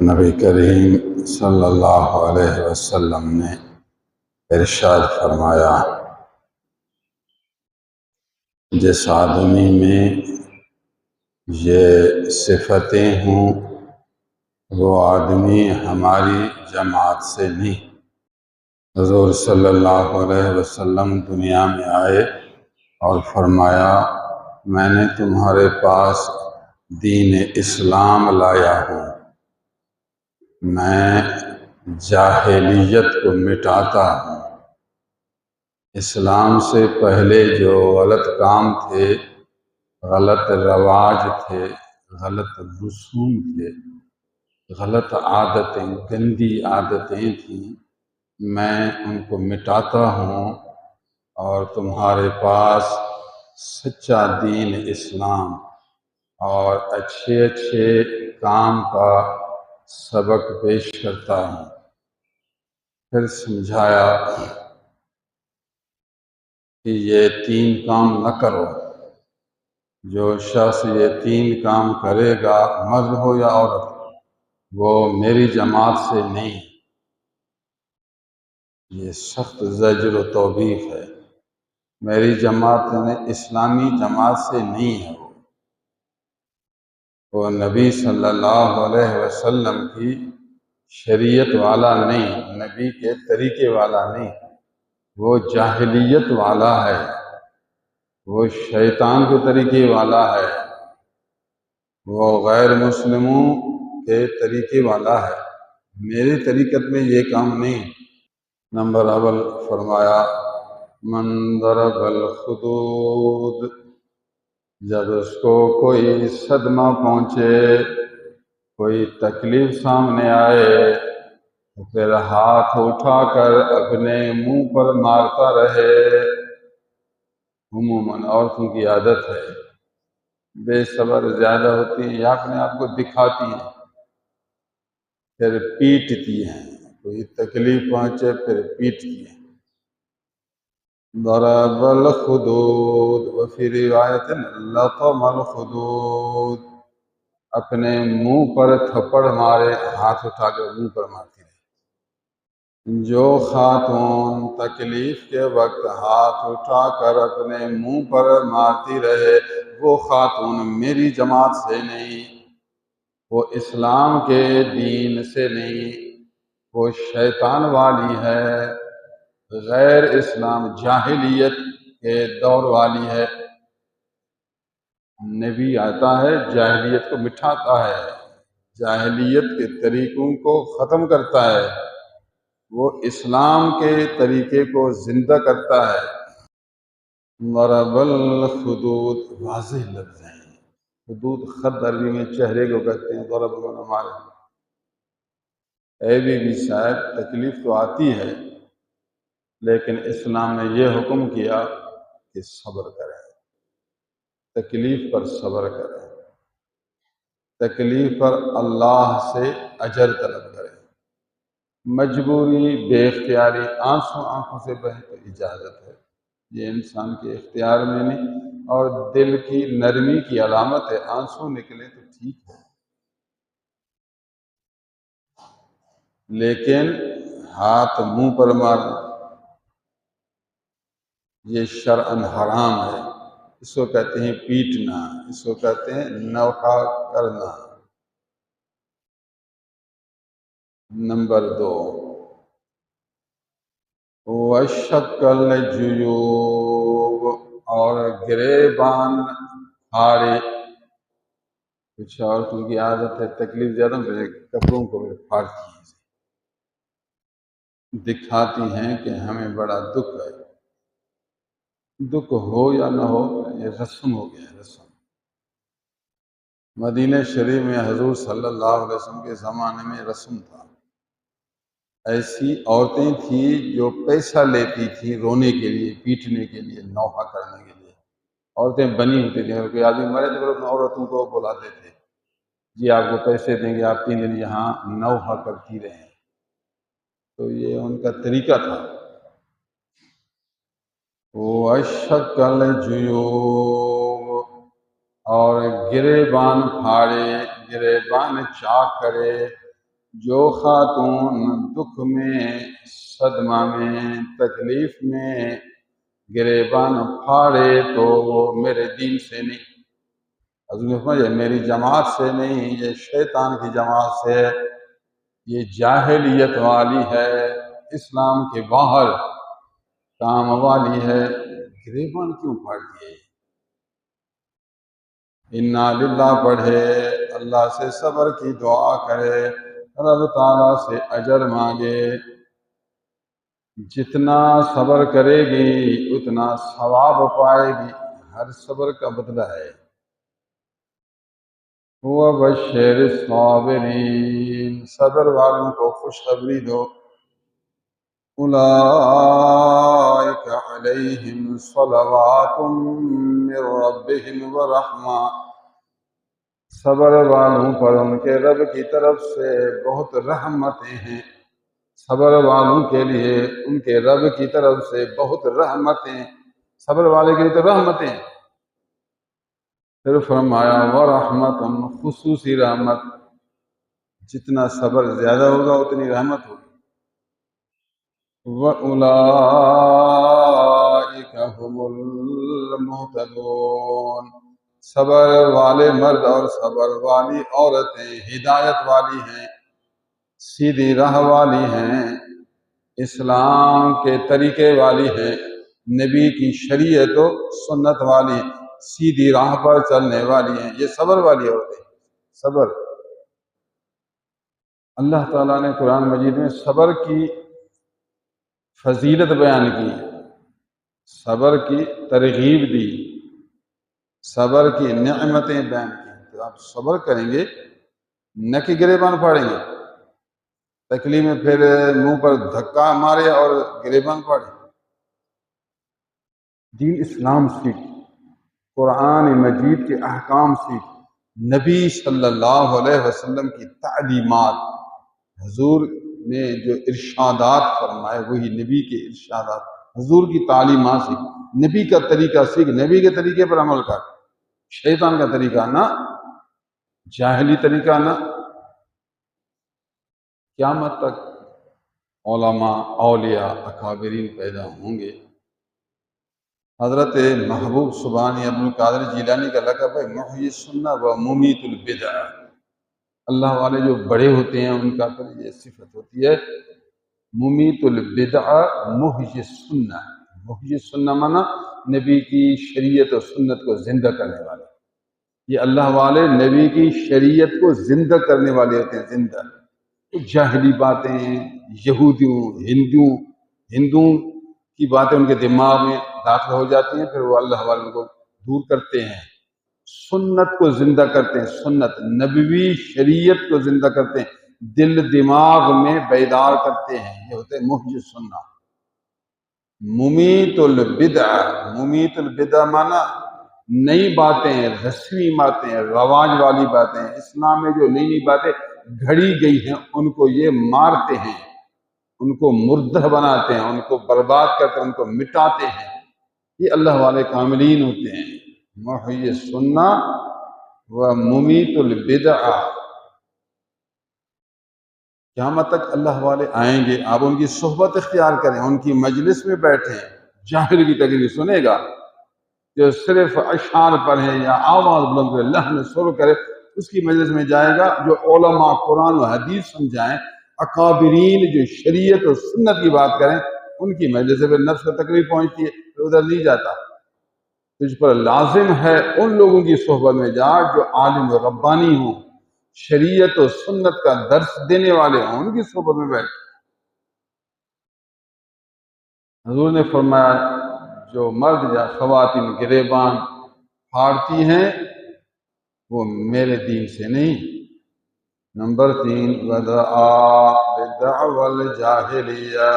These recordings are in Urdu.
نبی کریم صلی اللہ علیہ وسلم نے ارشاد فرمایا، جس آدمی میں یہ صفتیں ہوں وہ آدمی ہماری جماعت سے نہیں۔ حضور صلی اللہ علیہ وسلم دنیا میں آئے اور فرمایا، میں نے تمہارے پاس دین اسلام لایا ہوں، میں جاہلیت کو مٹاتا ہوں۔ اسلام سے پہلے جو غلط کام تھے، غلط رواج تھے، غلط رسوم تھے، غلط عادتیں، گندی عادتیں تھیں، میں ان کو مٹاتا ہوں اور تمہارے پاس سچا دین اسلام اور اچھے اچھے کام کا سبق پیش کرتا ہوں۔ پھر سمجھایا کہ یہ 3 کام نہ کرو، جو شخص یہ 3 کام کرے گا، مرد ہو یا عورت، وہ میری جماعت سے نہیں۔ یہ سخت زجر و توبیخ ہے۔ میری جماعت نے اسلامی جماعت سے نہیں ہے، وہ نبی صلی اللہ علیہ وسلم کی شریعت والا نہیں، نبی کے طریقے والا نہیں، وہ جاہلیت والا ہے، وہ شیطان کے طریقے والا ہے، وہ غیر مسلموں کے طریقے والا ہے۔ میری طریقت میں یہ کام نہیں۔ نمبر اول فرمایا، من ضرب الخدود، جب اس کو کوئی صدمہ پہنچے، کوئی تکلیف سامنے آئے تو پھر ہاتھ اٹھا کر اپنے منہ پر مارتا رہے۔ عموماً عورتوں کی عادت ہے، بے صبر زیادہ ہوتی ہیں یا اپنے آپ کو دکھاتی ہیں، پھر پیٹتی ہیں، کوئی تکلیف پہنچے پھر پیٹتی ہیں۔ ضرب الخدود وفی روایت لطم الخدود، اپنے منہ پر تھپڑ مارے، ہاتھ اٹھا کر منہ پر مارتی رہے۔ جو خاتون تکلیف کے وقت ہاتھ اٹھا کر اپنے منہ پر مارتی رہے، وہ خاتون میری جماعت سے نہیں، وہ اسلام کے دین سے نہیں، وہ شیطان والی ہے، غیر اسلام جاہلیت کے دور والی ہے۔ نبی آتا ہے جاہلیت کو مٹھاتا ہے، جاہلیت کے طریقوں کو ختم کرتا ہے، وہ اسلام کے طریقے کو زندہ کرتا ہے۔ ضرب الخدود واضح لفظ ہیں۔ خدود خط عربی میں چہرے کو کہتے ہیں، ضرب کو مارے۔ بھی شاید تکلیف تو آتی ہے، لیکن اسلام نے یہ حکم کیا کہ صبر کریں، تکلیف پر صبر کریں، تکلیف پر اللہ سے اجر طلب کریں۔ مجبوری، بے اختیاری، آنسو آنکھوں سے بہے تو اجازت ہے، یہ انسان کے اختیار میں نہیں، اور دل کی نرمی کی علامت ہے، آنسو نکلے تو ٹھیک ہے، لیکن ہاتھ منہ پر مارنا یہ شرعاً حرام ہے۔ اس کو کہتے ہیں پیٹنا، اس کو کہتے ہیں نوحہ کرنا۔ نمبر 2، وَشَقَّ الْجُیوبَ، اور گریبان پھاڑے۔ کچھ عورتوں کی عادت ہے تکلیف زیادہ میں کپڑوں کو پھاڑتی ہیں، دکھاتی ہیں کہ ہمیں بڑا دکھ ہے۔ دکھ ہو یا نہ ہو، یہ رسم ہو گیا، رسم۔ مدینہ شریف میں حضور صلی اللہ علیہ وسلم کے زمانے میں رسم تھا، ایسی عورتیں تھیں جو پیسہ لیتی تھیں رونے کے لیے، پیٹنے کے لیے، نوحہ کرنے کے لیے۔ عورتیں بنی ہوتی تھیں، کوئی آدمی مرے تو پھر عورتوں کو بلاتے تھے، جی آپ کو پیسے دیں گے، آپ 3 دن یہاں نوحہ کرتی رہیں۔ تو یہ ان کا طریقہ تھا۔ وَشَقَّ الْجُیوبَ، اور گریبان پھاڑے، گریبان چاک کرے، جو خاتون دکھ میں، صدمہ میں، تکلیف میں گریبان پھاڑے تو وہ میرے دین سے نہیں، حضور نے فرمایا یہ میری جماعت سے نہیں، یہ شیطان کی جماعت سے ہے، یہ جاہلیت والی ہے، اسلام کے باہر کام والی ہے۔ گریبان کیوں پھاڑ دیے؟ انا للہ پڑھے، اللہ سے صبر کی دعا کرے، رب تعالیٰ سے اجر مانگے، جتنا صبر کرے گی اتنا ثواب پائے گی، ہر صبر کا بدلہ ہے۔ وبشر الصابرین، صبر والوں کو خوشخبری دو، اولئک علیہم صلوات من ربہم ورحمہ، صبر والوں پر ان کے رب کی طرف سے بہت رحمتیں ہیں، صبر والوں کے لیے ان کے رب کی طرف سے بہت رحمتیں، صبر والے کے لیے تو رحمتیں ہیں۔ پھر فرمایا ورحمت، خصوصی رحمت، جتنا صبر زیادہ ہوگا اتنی رحمت ہوگی۔ وَأُولَئِكَ هُمُ الْمُهْتَدُونَ، صبر والے مرد اور صبر والی عورتیں ہدایت والی ہیں، سیدھی راہ والی ہیں، اسلام کے طریقے والی ہیں، نبی کی شریعت و سنت والی ہیں، سیدھی راہ پر چلنے والی ہیں، یہ صبر والی عورتیں۔ صبر، اللہ تعالیٰ نے قرآن مجید میں صبر کی فضیلت بیان کی، صبر کی ترغیب دی، صبر کی نعمتیں بیان کی۔ تو آپ صبر کریں گے نہ کہ گریبان پھاڑیں گے، تکلیف میں پھر منہ پر دھکا مارے اور گریبان پھاڑے۔ دین اسلام سیکھ، قرآن مجید کے احکام سیکھ، نبی صلی اللہ علیہ وسلم کی تعلیمات، حضور نے جو ارشادات فرمائے وہی نبی کے ارشادات، حضور کی تعلیمات سیکھ، نبی کا طریقہ سیکھ، نبی کے طریقے پر عمل کر، شیطان کا طریقہ نہ، جاہلی طریقہ نہ۔ قیامت تک علماء، اولیاء، اکابرین پیدا ہوں گے۔ حضرت محبوب سبحانی ابو القادر جیلانی کا لقب ہے محیی السنہ و ممیت البدع، اللہ والے جو بڑے ہوتے ہیں ان کا پھر یہ صفت ہوتی ہے ممیت البدع محیی السنہ، محیی السنہ مانا نبی کی شریعت و سنت کو زندہ کرنے والے، یہ اللہ والے نبی کی شریعت کو زندہ کرنے والے ہوتے ہیں، زندہ۔ جاہلی باتیں، یہودیوں، ہندوؤں کی باتیں ان کے دماغ میں داخل ہو جاتی ہیں، پھر وہ اللہ والوں کو دور کرتے ہیں، سنت کو زندہ کرتے ہیں، سنت نبوی شریعت کو زندہ کرتے ہیں، دل دماغ میں بیدار کرتے ہیں، یہ ہوتے ہیں محیی السنہ۔ ممیت البدع، ممیت البدع مانا نئی باتیں، رسمی باتیں، رواج والی باتیں، اسلام میں جو نئی نئی باتیں گھڑی گئی ہیں ان کو یہ مارتے ہیں، ان کو مردہ بناتے ہیں، ان کو برباد کرتے ہیں، ان کو مٹاتے ہیں، یہ اللہ والے کاملین ہوتے ہیں۔ محیی السنہ و ممیت البدع، قیامت تک اللہ والے آئیں گے، آپ ان کی صحبت اختیار کریں، ان کی مجلس میں بیٹھیں، جاہل کی تقریر سنے گا جو صرف اشعار پڑھے یا آواز بلند کرے، لحن سر کرے، اس کی مجلس میں جائے گا۔ جو علماء قرآن و حدیث سمجھائیں، اکابرین جو شریعت و سنت کی بات کریں، ان کی مجلس سے پھر نفس کو تکلیف پہنچتی ہے، پھر ادھر نہیں جاتا۔ تجھ پر لازم ہے ان لوگوں کی صحبت میں جا جو عالم و ربانی ہوں، شریعت و سنت کا درس دینے والے ہوں، ان کی صحبت میں بیٹھ۔ حضور نے فرمایا جو مرد یا خواتین گریبان پھاڑتی ہیں وہ میرے دین سے نہیں۔ نمبر 3، بدعوى الجاہلیہ،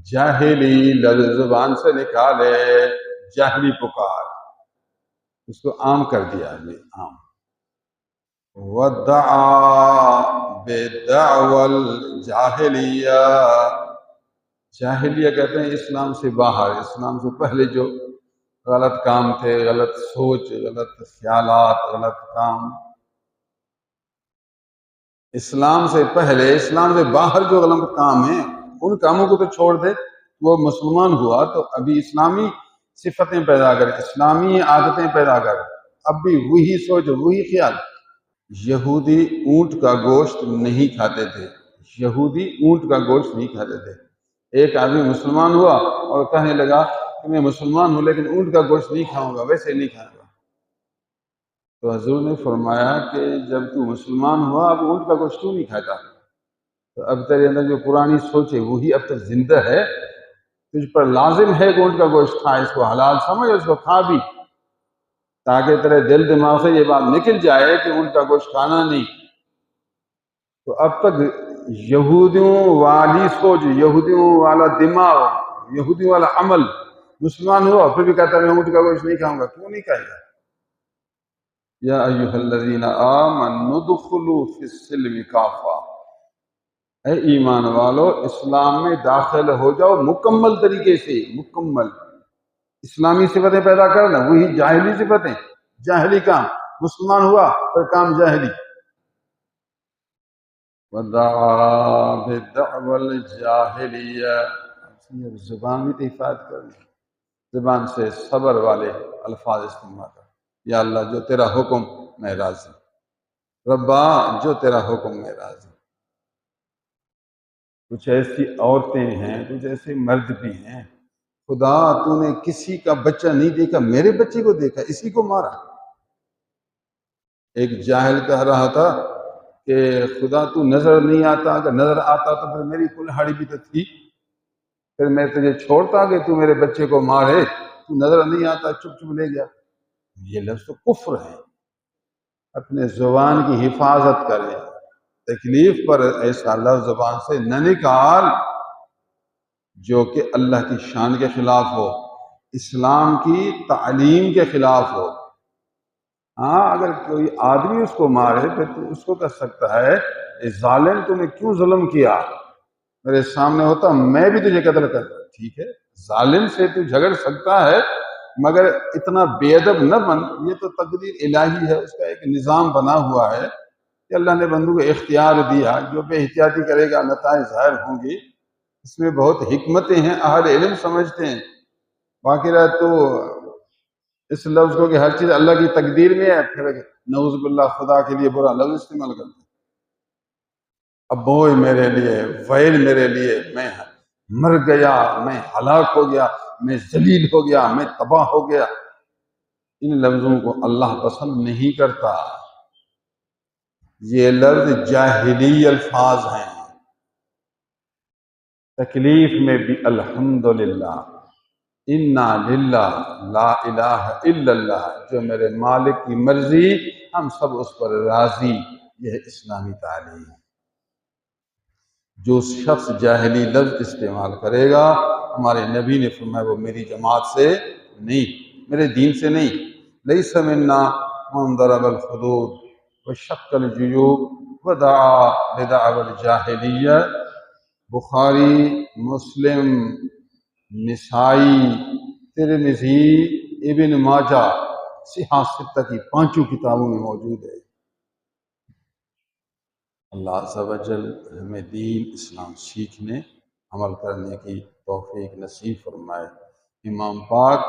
جاہلی لفظ زبان سے نکالے، جاہلی پکار، اس کو عام کر دیا، یہ عام۔ ودعا بدعوى الجاہلیہ، جاہلیہ کہتے ہیں اسلام سے باہر، اسلام سے پہلے جو غلط کام تھے، غلط سوچ، غلط خیالات، غلط کام، اسلام سے پہلے، اسلام سے باہر جو غلط کام ہیں ان کاموں کو تو چھوڑ دے. وہ مسلمان ہوا تو ابھی اسلامی صفتیں پیدا کر، اسلامی عادتیں پیدا کر. اب بھی وہی سوچ، وہی خیال. یہودی اونٹ کا گوشت نہیں کھاتے تھے، یہودی اونٹ کا گوشت نہیں کھاتے تھے. ایک آدمی مسلمان ہوا اور کہنے لگا کہ میں مسلمان ہوں لیکن اونٹ کا گوشت نہیں کھاؤں گا، ویسے نہیں کھاؤں گا. تو حضور نے فرمایا کہ جب تو مسلمان ہوا اب اونٹ کا گوشت کیوں نہیں کھاتا؟ تو اب تیرے اندر جو پرانی سوچ ہے وہی اب تک زندہ ہے. تجھ پر لازم ہے کہ اونٹ کا گوشت کھا، اس کو حلال سمجھ، اس کو کھا بھی، تاکہ تیرے دل دماغ سے یہ بات نکل جائے کہ اونٹ کا گوشت کھانا نہیں. تو اب تک یہودیوں والی سوچ، یہودیوں والا دماغ، یہودیوں والا عمل، مسلمان ہوا پھر بھی کہتا ہے میں اونٹ کا گوشت نہیں کھاؤں گا. کیوں نہیں کھائے گا؟ یا ایھا الذین آمنوا ادخلوا فی السلم کافہ، اے ایمان والو اسلام میں داخل ہو جاؤ مکمل طریقے سے. مکمل اسلامی صفتیں پیدا کرنا، وہی جاہلی صفتیں، جاہلی کام. مسلمان ہوا پھر کام جاہلی. ودعا بدعوى الجاہلیہ، زبان بھی تو حفاظت کرنی، زبان سے صبر والے الفاظ استعمال کر. یا اللہ جو تیرا حکم میں راضی، ربا جو تیرا حکم میں راضی. کچھ ایسی عورتیں ہیں، کچھ ایسے مرد بھی ہیں، خدا تو نے کسی کا بچہ نہیں دیکھا، میرے بچے کو دیکھا، اسی کو مارا. ایک جاہل کہہ رہا تھا کہ خدا تو نظر نہیں آتا، اگر نظر آتا تو پھر میری کلہاڑی بھی تو تھی، پھر میں تجھے چھوڑتا کہ تو میرے بچے کو مارے. تو نظر نہیں آتا، چپ چپ لے گیا. یہ لفظ تو کفر ہے. اپنے زبان کی حفاظت کرے، تکلیف پر ایسا لفظ زبان سے نہ نکال جو کہ اللہ کی شان کے خلاف ہو، اسلام کی تعلیم کے خلاف ہو. ہاں اگر کوئی آدمی اس کو مارے پھر تو اس کو کہہ سکتا ہے اے ظالم تو نے کیوں ظلم کیا، میرے سامنے ہوتا میں بھی تجھے قتل کرتا. ٹھیک ہے، ظالم سے تو جھگڑ سکتا ہے مگر اتنا بے ادب نہ بن. یہ تو تقدیر الہی ہے، اس کا ایک نظام بنا ہوا ہے کہ اللہ نے بندوں کو اختیار دیا، جو بے احتیاطی کرے گا نتائج ظاہر ہوں گی. اس میں بہت حکمتیں ہیں، اہل علم سمجھتے ہیں. باقی رہا تو اس لفظ کو کہ ہر چیز اللہ کی تقدیر میں ہے، پھر نعوذ باللہ خدا کے لیے برا لفظ استعمال کرتے ہیں. ابوئے میرے لیے، ویل میرے لیے، میں مر گیا، میں ہلاک ہو گیا، میں ذلیل ہو گیا، میں تباہ ہو گیا. ان لفظوں کو اللہ پسند نہیں کرتا. یہ لفظ جاہلی الفاظ ہیں. تکلیف میں بھی الحمدللہ، انا للہ لا الہ الا اللہ، جو میرے مالک کی مرضی ہم سب اس پر راضی. یہ ہے اسلامی تعلیم. جو شخص جاہلی لفظ استعمال کرے گا، ہمارے نبی نے فرمایا وہ میری جماعت سے نہیں، میرے دین سے نہیں. لیس منا من ضرب الحدود وشق الجیوب ودعا بدعوى الجاہلیہ. بخاری، مسلم، نسائی، ترمذی، ابن ماجہ، صحاح ستہ کی 5 کتابوں میں موجود ہے. اللہ عز و جل ہمیں دین اسلام سیکھنے، عمل کرنے کی توفیق نصیب فرمائے. امام پاک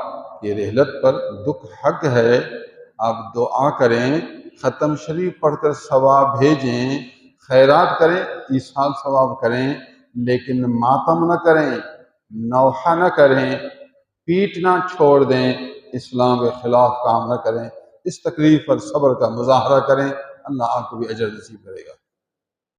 کی رحلت پر دکھ حق ہے. آپ دعا کریں، ختم شریف پڑھ کر ثواب بھیجیں، خیرات کریں، ایصال ثواب کریں، لیکن ماتم نہ کریں، نوحہ نہ کریں، پیٹ نہ چھوڑ دیں، اسلام کے خلاف کام نہ کریں. اس تکلیف پر صبر کا مظاہرہ کریں، اللہ آپ کو بھی اجر نصیب کرے گا.